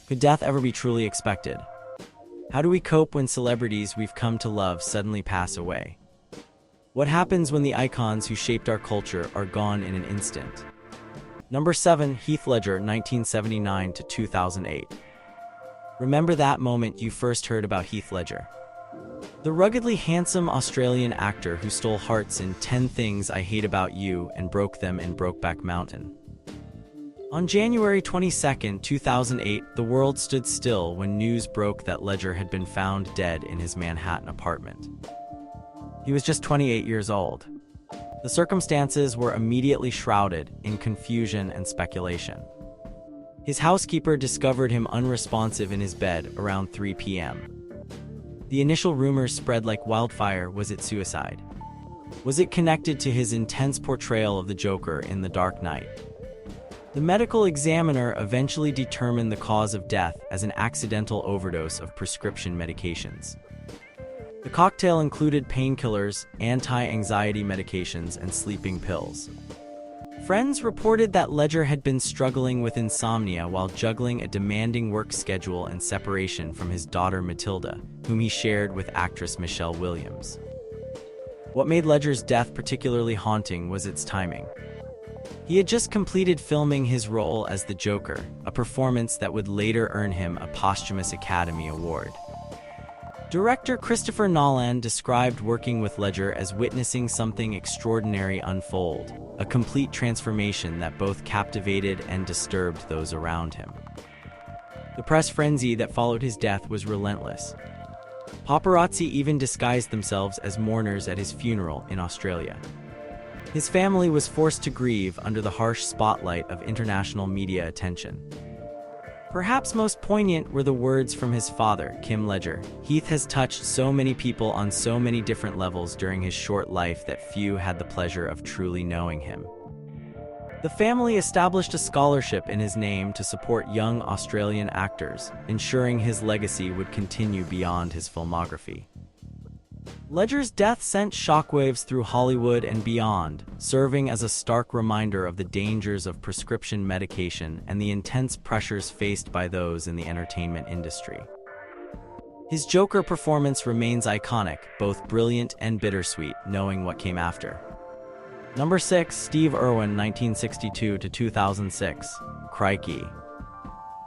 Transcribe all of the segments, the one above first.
Could death ever be truly expected? How do we cope when celebrities we've come to love suddenly pass away? What happens when the icons who shaped our culture are gone in an instant? Number 7. Heath Ledger, 1979 to 2008. Remember that moment you first heard about Heath Ledger? The ruggedly handsome Australian actor who stole hearts in 10 Things I Hate About You and broke them in Brokeback Mountain. On January 22, 2008, the world stood still when news broke that Ledger had been found dead in his Manhattan apartment. He was just 28 years old. The circumstances were immediately shrouded in confusion and speculation. His housekeeper discovered him unresponsive in his bed around 3 p.m. The initial rumors spread like wildfire. Was it suicide? Was it connected to his intense portrayal of the Joker in The Dark Knight? The medical examiner eventually determined the cause of death as an accidental overdose of prescription medications. The cocktail included painkillers, anti-anxiety medications, and sleeping pills. Friends reported that Ledger had been struggling with insomnia while juggling a demanding work schedule and separation from his daughter Matilda, whom he shared with actress Michelle Williams. What made Ledger's death particularly haunting was its timing. He had just completed filming his role as the Joker, a performance that would later earn him a posthumous Academy Award. Director Christopher Nolan described working with Ledger as witnessing something extraordinary unfold, a complete transformation that both captivated and disturbed those around him. The press frenzy that followed his death was relentless. Paparazzi even disguised themselves as mourners at his funeral in Australia. His family was forced to grieve under the harsh spotlight of international media attention. Perhaps most poignant were the words from his father, Kim Ledger. Heath has touched so many people on so many different levels during his short life that few had the pleasure of truly knowing him. The family established a scholarship in his name to support young Australian actors, ensuring his legacy would continue beyond his filmography. Ledger's death sent shockwaves through Hollywood and beyond, serving as a stark reminder of the dangers of prescription medication and the intense pressures faced by those in the entertainment industry. His Joker performance remains iconic, both brilliant and bittersweet, knowing what came after. Number 6. Steve Irwin, 1962 to 2006. Crikey.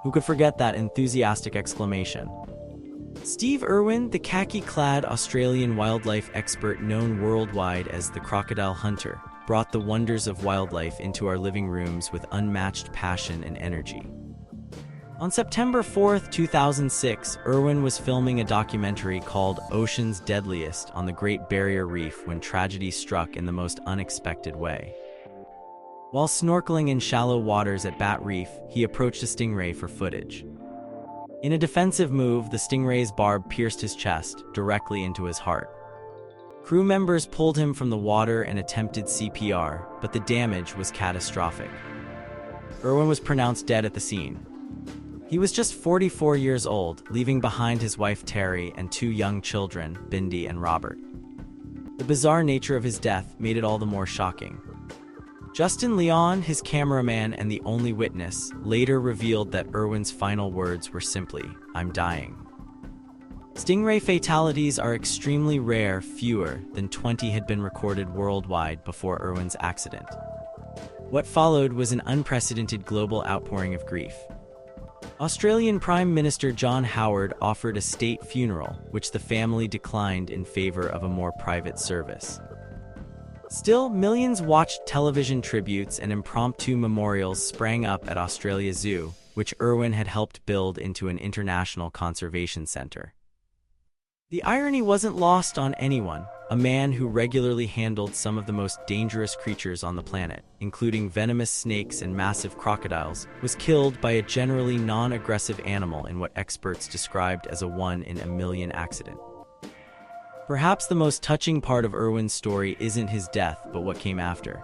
Who could forget that enthusiastic exclamation? Steve Irwin, the khaki-clad Australian wildlife expert known worldwide as the Crocodile Hunter, brought the wonders of wildlife into our living rooms with unmatched passion and energy. On September 4, 2006, Irwin was filming a documentary called Ocean's Deadliest on the Great Barrier Reef when tragedy struck in the most unexpected way. While snorkeling in shallow waters at Bat Reef, he approached a stingray for footage. In a defensive move, the stingray's barb pierced his chest, directly into his heart. Crew members pulled him from the water and attempted CPR, but the damage was catastrophic. Irwin was pronounced dead at the scene. He was just 44 years old, leaving behind his wife Terry and 2 young children, Bindi and Robert. The bizarre nature of his death made it all the more shocking. Justin Leon, his cameraman and the only witness, later revealed that Irwin's final words were simply, "I'm dying." Stingray fatalities are extremely rare. Fewer than 20 had been recorded worldwide before Irwin's accident. What followed was an unprecedented global outpouring of grief. Australian Prime Minister John Howard offered a state funeral, which the family declined in favor of a more private service. Still, millions watched television tributes and impromptu memorials sprang up at Australia Zoo, which Irwin had helped build into an international conservation center. The irony wasn't lost on anyone. A man who regularly handled some of the most dangerous creatures on the planet, including venomous snakes and massive crocodiles, was killed by a generally non-aggressive animal in what experts described as a one-in-a-million accident. Perhaps the most touching part of Irwin's story isn't his death, but what came after.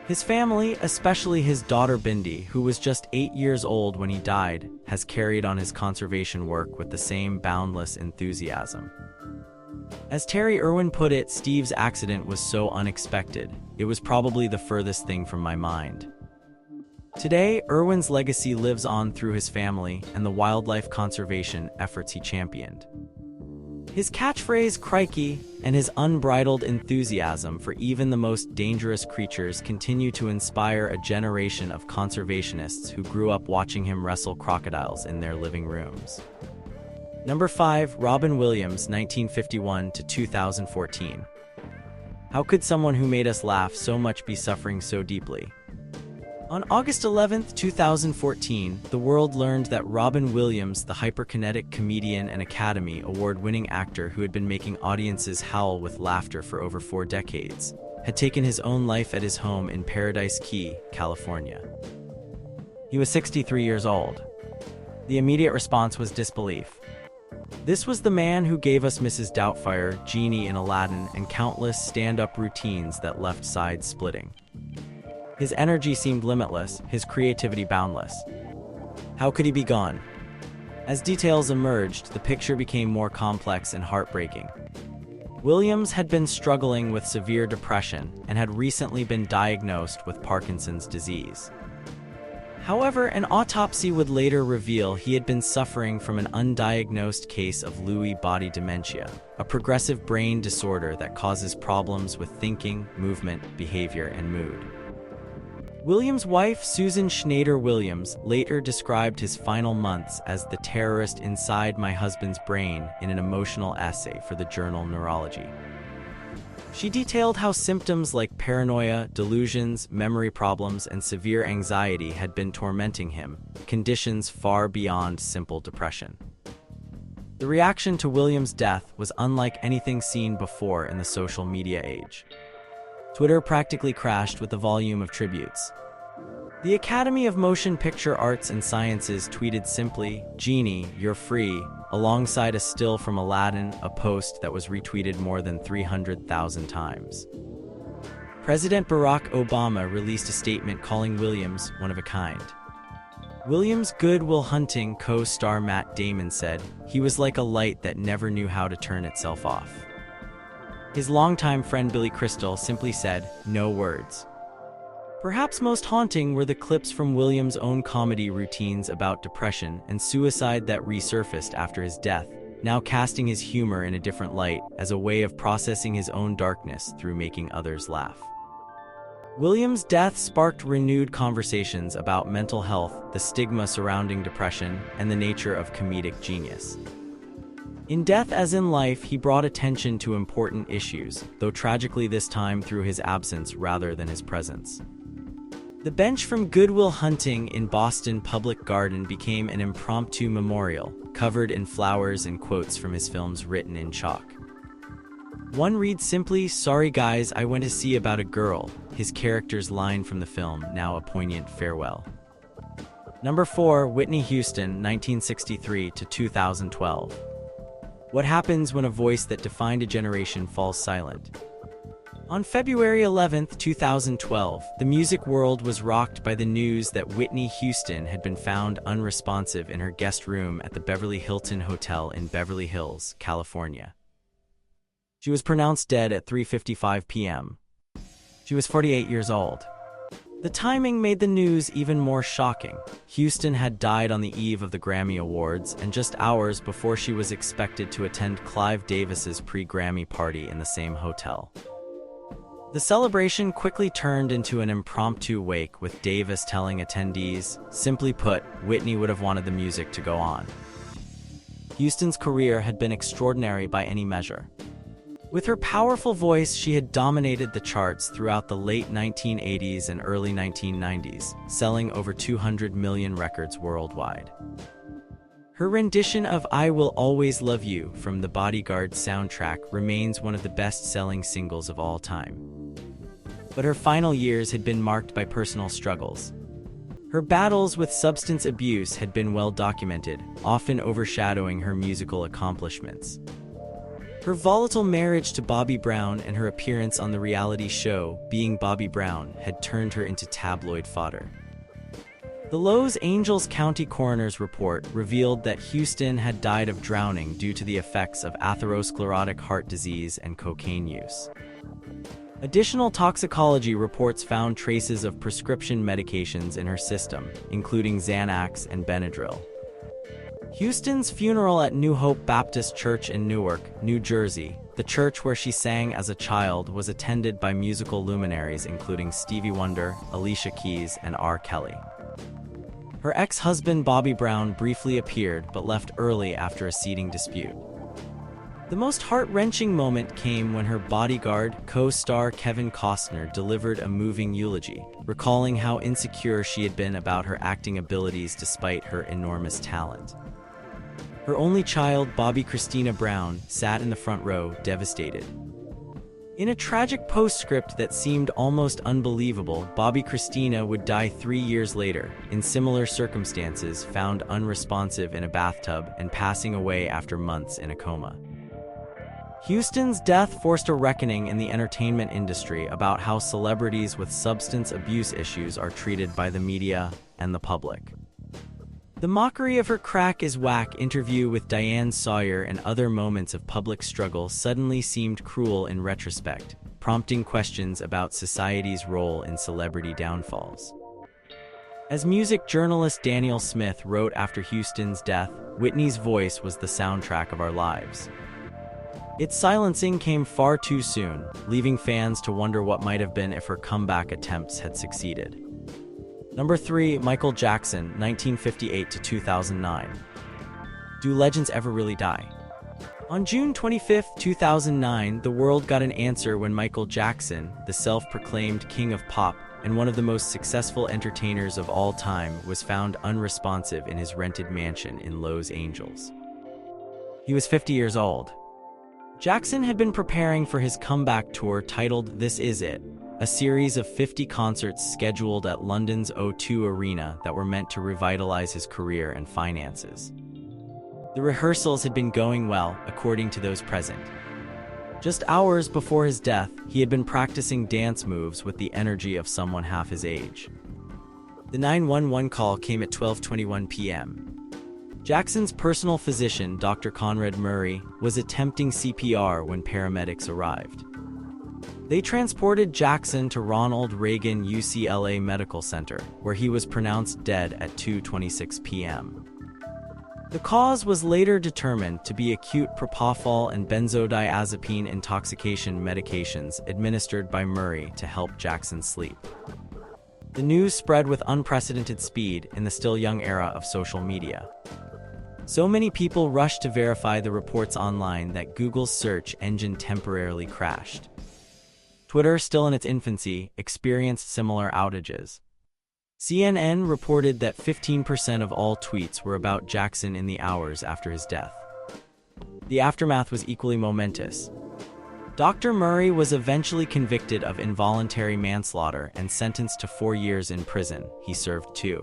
His family, especially his daughter Bindi, who was just 8 years old when he died, has carried on his conservation work with the same boundless enthusiasm. As Terry Irwin put it, Steve's accident was so unexpected, it was probably the furthest thing from my mind. Today, Irwin's legacy lives on through his family and the wildlife conservation efforts he championed. His catchphrase, "Crikey," and his unbridled enthusiasm for even the most dangerous creatures continue to inspire a generation of conservationists who grew up watching him wrestle crocodiles in their living rooms. Number 5. Robin Williams, 1951 to 2014. How could someone who made us laugh so much be suffering so deeply? On August 11, 2014, the world learned that Robin Williams, the hyperkinetic comedian and Academy Award-winning actor who had been making audiences howl with laughter for over 4 decades, had taken his own life at his home in Paradise Key, California. He was 63 years old. The immediate response was disbelief. This was the man who gave us Mrs. Doubtfire, Genie in Aladdin, and countless stand-up routines that left sides splitting. His energy seemed limitless, his creativity boundless. How could he be gone? As details emerged, the picture became more complex and heartbreaking. Williams had been struggling with severe depression and had recently been diagnosed with Parkinson's disease. However, an autopsy would later reveal he had been suffering from an undiagnosed case of Lewy body dementia, a progressive brain disorder that causes problems with thinking, movement, behavior, and mood. Williams' wife, Susan Schneider Williams, later described his final months as the terrorist inside my husband's brain in an emotional essay for the journal Neurology. She detailed how symptoms like paranoia, delusions, memory problems, and severe anxiety had been tormenting him, conditions far beyond simple depression. The reaction to Williams' death was unlike anything seen before in the social media age. Twitter practically crashed with the volume of tributes. The Academy of Motion Picture Arts and Sciences tweeted simply, "Genie, you're free," alongside a still from Aladdin, a post that was retweeted more than 300,000 times. President Barack Obama released a statement calling Williams one of a kind. Williams' Good Will Hunting co-star Matt Damon said, "He was like a light that never knew how to turn itself off." His longtime friend Billy Crystal simply said, "No words." Perhaps most haunting were the clips from Williams' own comedy routines about depression and suicide that resurfaced after his death, now casting his humor in a different light as a way of processing his own darkness through making others laugh. Williams' death sparked renewed conversations about mental health, the stigma surrounding depression, and the nature of comedic genius. In death as in life, he brought attention to important issues, though tragically this time through his absence rather than his presence. The bench from Good Will Hunting in Boston Public Garden became an impromptu memorial, covered in flowers and quotes from his films written in chalk. One reads simply, "Sorry guys, I went to see about a girl," his character's line from the film, now a poignant farewell. Number 4. Whitney Houston, 1963 to 2012. What happens when a voice that defined a generation falls silent? On February 11, 2012, the music world was rocked by the news that Whitney Houston had been found unresponsive in her guest room at the Beverly Hilton Hotel in Beverly Hills, California. She was pronounced dead at 3:55 p.m. She was 48 years old. The timing made the news even more shocking. Houston had died on the eve of the Grammy Awards, and just hours before she was expected to attend Clive Davis's pre-Grammy party in the same hotel. The celebration quickly turned into an impromptu wake, with Davis telling attendees, "Simply put, Whitney would have wanted the music to go on." Houston's career had been extraordinary by any measure. With her powerful voice, she had dominated the charts throughout the late 1980s and early 1990s, selling over 200 million records worldwide. Her rendition of "I Will Always Love You" from the Bodyguard soundtrack remains one of the best-selling singles of all time. But her final years had been marked by personal struggles. Her battles with substance abuse had been well documented, often overshadowing her musical accomplishments. Her volatile marriage to Bobby Brown and her appearance on the reality show Being Bobby Brown had turned her into tabloid fodder. The Los Angeles County Coroner's report revealed that Houston had died of drowning due to the effects of atherosclerotic heart disease and cocaine use. Additional toxicology reports found traces of prescription medications in her system, including Xanax and Benadryl. Houston's funeral at New Hope Baptist Church in Newark, New Jersey, the church where she sang as a child, was attended by musical luminaries including Stevie Wonder, Alicia Keys, and R. Kelly. Her ex-husband Bobby Brown briefly appeared but left early after a seating dispute. The most heart-wrenching moment came when her bodyguard, co-star Kevin Costner, delivered a moving eulogy, recalling how insecure she had been about her acting abilities despite her enormous talent. Her only child, Bobby Christina Brown, sat in the front row, devastated. In a tragic postscript that seemed almost unbelievable, Bobby Christina would die 3 years later, in similar circumstances, found unresponsive in a bathtub and passing away after months in a coma. Houston's death forced a reckoning in the entertainment industry about how celebrities with substance abuse issues are treated by the media and the public. The mockery of her crack is whack interview with Diane Sawyer and other moments of public struggle suddenly seemed cruel in retrospect, prompting questions about society's role in celebrity downfalls. As music journalist Daniel Smith wrote after Houston's death, Whitney's voice was the soundtrack of our lives. Its silencing came far too soon, leaving fans to wonder what might have been if her comeback attempts had succeeded. Number 3, Michael Jackson, 1958 to 2009. Do legends ever really die? On June 25, 2009, the world got an answer when Michael Jackson, the self-proclaimed king of pop and one of the most successful entertainers of all time, was found unresponsive in his rented mansion in Los Angeles. He was 50 years old. Jackson had been preparing for his comeback tour titled This Is It, a series of 50 concerts scheduled at London's O2 Arena that were meant to revitalize his career and finances. The rehearsals had been going well, according to those present. Just hours before his death, he had been practicing dance moves with the energy of someone half his age. The 911 call came at 12:21 p.m. Jackson's personal physician, Dr. Conrad Murray, was attempting CPR when paramedics arrived. They transported Jackson to Ronald Reagan UCLA Medical Center, where he was pronounced dead at 2:26 p.m. The cause was later determined to be acute propofol and benzodiazepine intoxication medications administered by Murray to help Jackson sleep. The news spread with unprecedented speed in the still young era of social media. So many people rushed to verify the reports online that Google's search engine temporarily crashed. Twitter, still in its infancy, experienced similar outages. CNN reported that 15% of all tweets were about Jackson in the hours after his death. The aftermath was equally momentous. Dr. Murray was eventually convicted of involuntary manslaughter and sentenced to 4 years in prison. He served 2.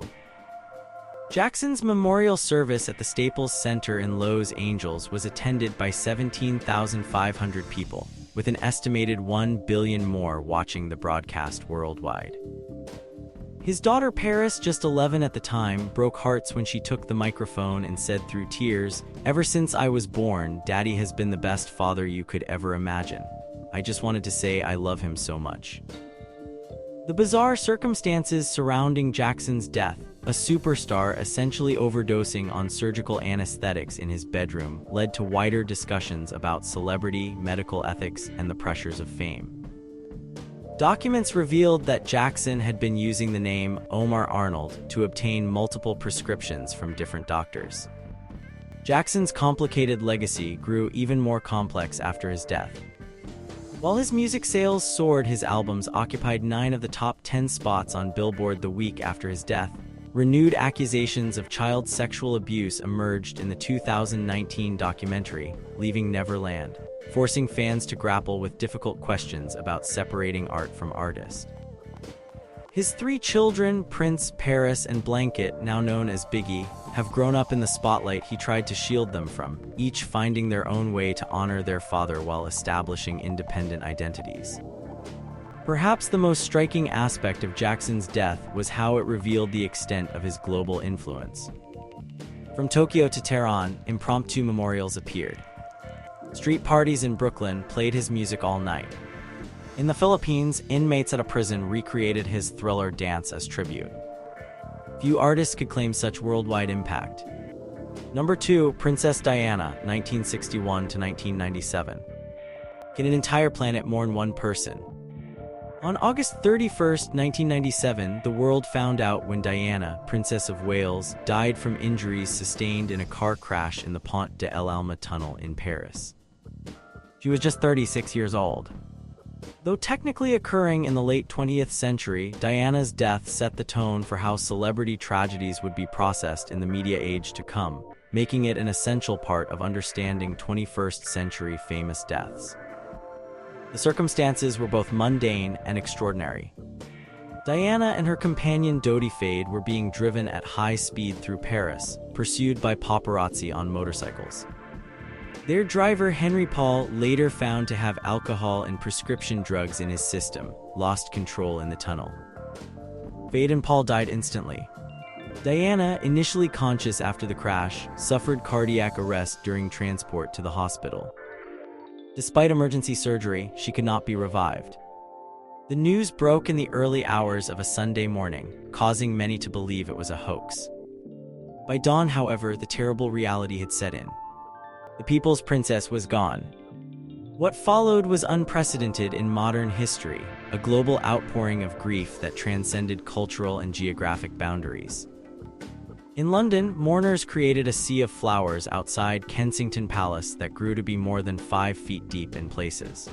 Jackson's memorial service at the Staples Center in Los Angeles was attended by 17,500 people, with an estimated 1 billion more watching the broadcast worldwide. His daughter Paris, just 11 at the time, broke hearts when she took the microphone and said through tears, "Ever since I was born, Daddy has been the best father you could ever imagine. I just wanted to say I love him so much." The bizarre circumstances surrounding Jackson's death, a superstar essentially overdosing on surgical anesthetics in his bedroom, led to wider discussions about celebrity, medical ethics, and the pressures of fame. Documents revealed that Jackson had been using the name Omar Arnold to obtain multiple prescriptions from different doctors. Jackson's complicated legacy grew even more complex after his death. While his music sales soared, his albums occupied 9 of the top 10 spots on Billboard the week after his death. Renewed accusations of child sexual abuse emerged in the 2019 documentary, Leaving Neverland, forcing fans to grapple with difficult questions about separating art from artist. His 3 children, Prince, Paris, and Blanket, now known as Biggie, have grown up in the spotlight he tried to shield them from, each finding their own way to honor their father while establishing independent identities. Perhaps the most striking aspect of Jackson's death was how it revealed the extent of his global influence. From Tokyo to Tehran, impromptu memorials appeared. Street parties in Brooklyn played his music all night. In the Philippines, inmates at a prison recreated his Thriller dance as tribute. Few artists could claim such worldwide impact. Number 2, Princess Diana, 1961 to 1997. Can an entire planet mourn one person? On August 31st, 1997, the world found out when Diana, Princess of Wales, died from injuries sustained in a car crash in the Pont de l'Alma tunnel in Paris. She was just 36 years old. Though technically occurring in the late 20th century, Diana's death set the tone for how celebrity tragedies would be processed in the media age to come, making it an essential part of understanding 21st century famous deaths. The circumstances were both mundane and extraordinary. Diana and her companion Dodi Fade were being driven at high speed through Paris, pursued by paparazzi on motorcycles. Their driver, Henry Paul, later found to have alcohol and prescription drugs in his system, lost control in the tunnel. Fade and Paul died instantly. Diana, initially conscious after the crash, suffered cardiac arrest during transport to the hospital. Despite emergency surgery, she could not be revived. The news broke in the early hours of a Sunday morning, causing many to believe it was a hoax. By dawn, however, the terrible reality had set in. The people's princess was gone. What followed was unprecedented in modern history, a global outpouring of grief that transcended cultural and geographic boundaries. In London, mourners created a sea of flowers outside Kensington Palace that grew to be more than 5 feet deep in places.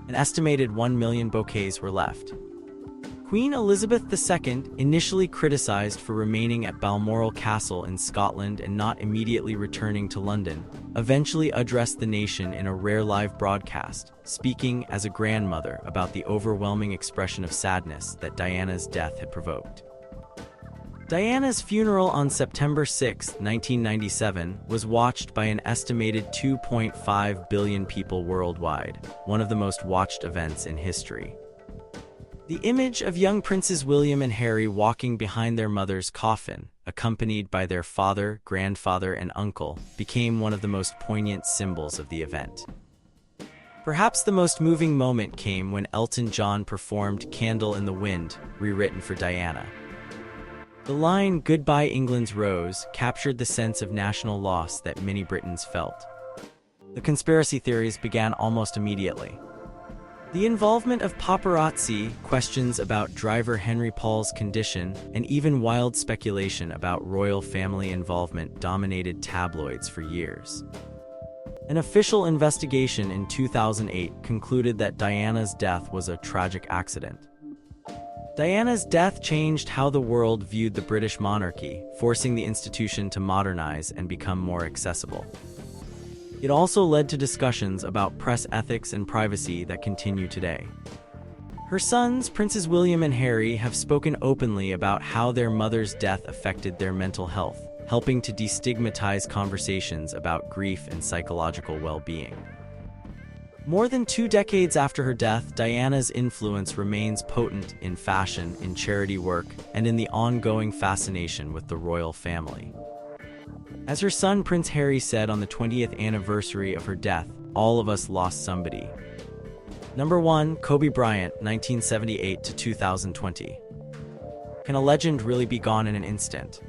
An estimated 1 million bouquets were left. Queen Elizabeth II, initially criticized for remaining at Balmoral Castle in Scotland and not immediately returning to London, eventually addressed the nation in a rare live broadcast, speaking as a grandmother about the overwhelming expression of sadness that Diana's death had provoked. Diana's funeral on September 6, 1997, was watched by an estimated 2.5 billion people worldwide, one of the most watched events in history. The image of young Princes William and Harry walking behind their mother's coffin, accompanied by their father, grandfather, and uncle, became one of the most poignant symbols of the event. Perhaps the most moving moment came when Elton John performed "Candle in the Wind," rewritten for Diana. The line, "Goodbye England's Rose," captured the sense of national loss that many Britons felt. The conspiracy theories began almost immediately. The involvement of paparazzi, questions about driver Henry Paul's condition, and even wild speculation about royal family involvement dominated tabloids for years. An official investigation in 2008 concluded that Diana's death was a tragic accident. Diana's death changed how the world viewed the British monarchy, forcing the institution to modernize and become more accessible. It also led to discussions about press ethics and privacy that continue today. Her sons, Princes William and Harry, have spoken openly about how their mother's death affected their mental health, helping to destigmatize conversations about grief and psychological well-being. More than 2 decades after her death, Diana's influence remains potent in fashion, in charity work, and in the ongoing fascination with the royal family. As her son Prince Harry said on the 20th anniversary of her death, "All of us lost somebody." Number 1, Kobe Bryant, 1978 to 2020. Can a legend really be gone in an instant?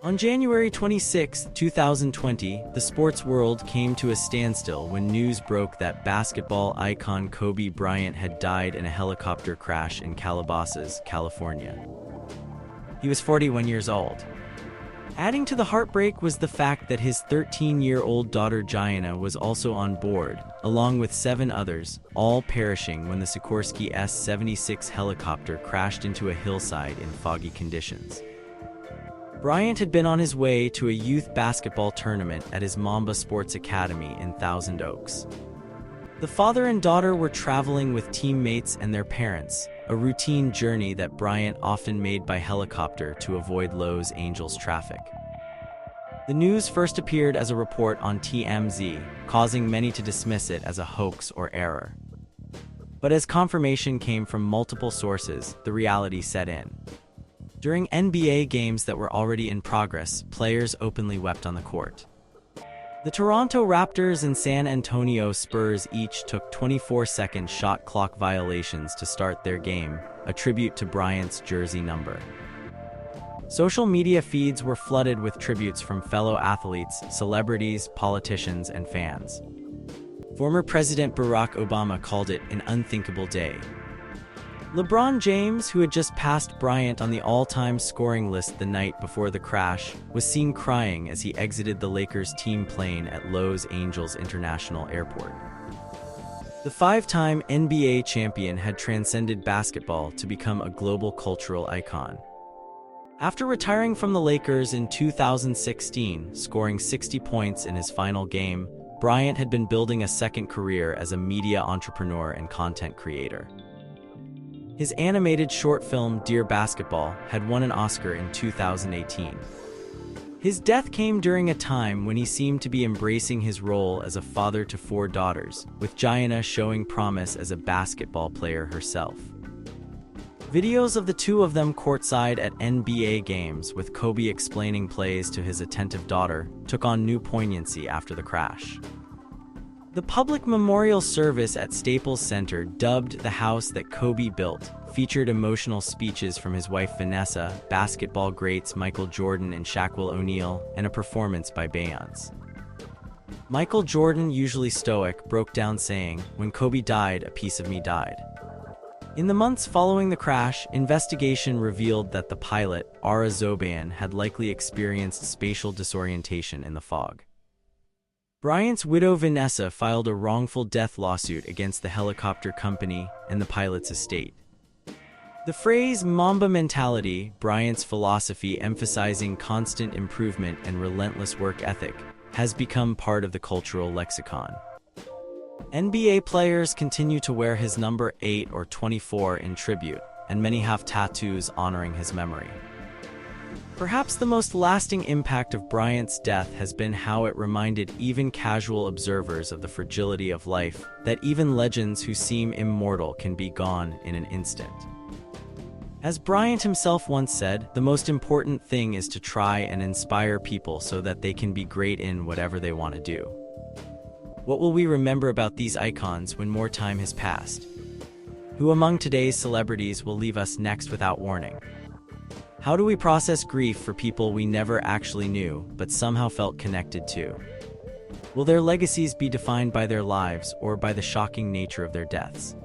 On January 26, 2020, the sports world came to a standstill when news broke that basketball icon Kobe Bryant had died in a helicopter crash in Calabasas, California. He was 41 years old. Adding to the heartbreak was the fact that his 13-year-old daughter Gianna was also on board, along with 7 others, all perishing when the Sikorsky S-76 helicopter crashed into a hillside in foggy conditions. Bryant had been on his way to a youth basketball tournament at his Mamba Sports Academy in Thousand Oaks. The father and daughter were traveling with teammates and their parents, a routine journey that Bryant often made by helicopter to avoid Los Angeles traffic. The news first appeared as a report on TMZ, causing many to dismiss it as a hoax or error. But as confirmation came from multiple sources, the reality set in. During NBA games that were already in progress, players openly wept on the court. The Toronto Raptors and San Antonio Spurs each took 24-second shot clock violations to start their game, a tribute to Bryant's jersey number. Social media feeds were flooded with tributes from fellow athletes, celebrities, politicians, and fans. Former President Barack Obama called it an unthinkable day. LeBron James, who had just passed Bryant on the all-time scoring list the night before the crash, was seen crying as he exited the Lakers team plane at Los Angeles International Airport. The five-time NBA champion had transcended basketball to become a global cultural icon. After retiring from the Lakers in 2016, scoring 60 points in his final game, Bryant had been building a second career as a media entrepreneur and content creator. His animated short film Dear Basketball had won an Oscar in 2018. His death came during a time when he seemed to be embracing his role as a father to 4 daughters, with Gianna showing promise as a basketball player herself. Videos of the two of them courtside at NBA games, with Kobe explaining plays to his attentive daughter, took on new poignancy after the crash. The public memorial service at Staples Center, dubbed the house that Kobe built, featured emotional speeches from his wife Vanessa, basketball greats Michael Jordan and Shaquille O'Neal, and a performance by Beyonce. Michael Jordan, usually stoic, broke down saying, "When Kobe died, a piece of me died." In the months following the crash, investigation revealed that the pilot, Ara Zobayan, had likely experienced spatial disorientation in the fog. Bryant's widow Vanessa filed a wrongful death lawsuit against the helicopter company and the pilot's estate. The phrase Mamba mentality, Bryant's philosophy emphasizing constant improvement and relentless work ethic, has become part of the cultural lexicon. NBA players continue to wear his number 8 or 24 in tribute, and many have tattoos honoring his memory. Perhaps the most lasting impact of Bryant's death has been how it reminded even casual observers of the fragility of life, that even legends who seem immortal can be gone in an instant. As Bryant himself once said, the most important thing is to try and inspire people so that they can be great in whatever they want to do. What will we remember about these icons when more time has passed? Who among today's celebrities will leave us next without warning? How do we process grief for people we never actually knew, but somehow felt connected to? Will their legacies be defined by their lives or by the shocking nature of their deaths?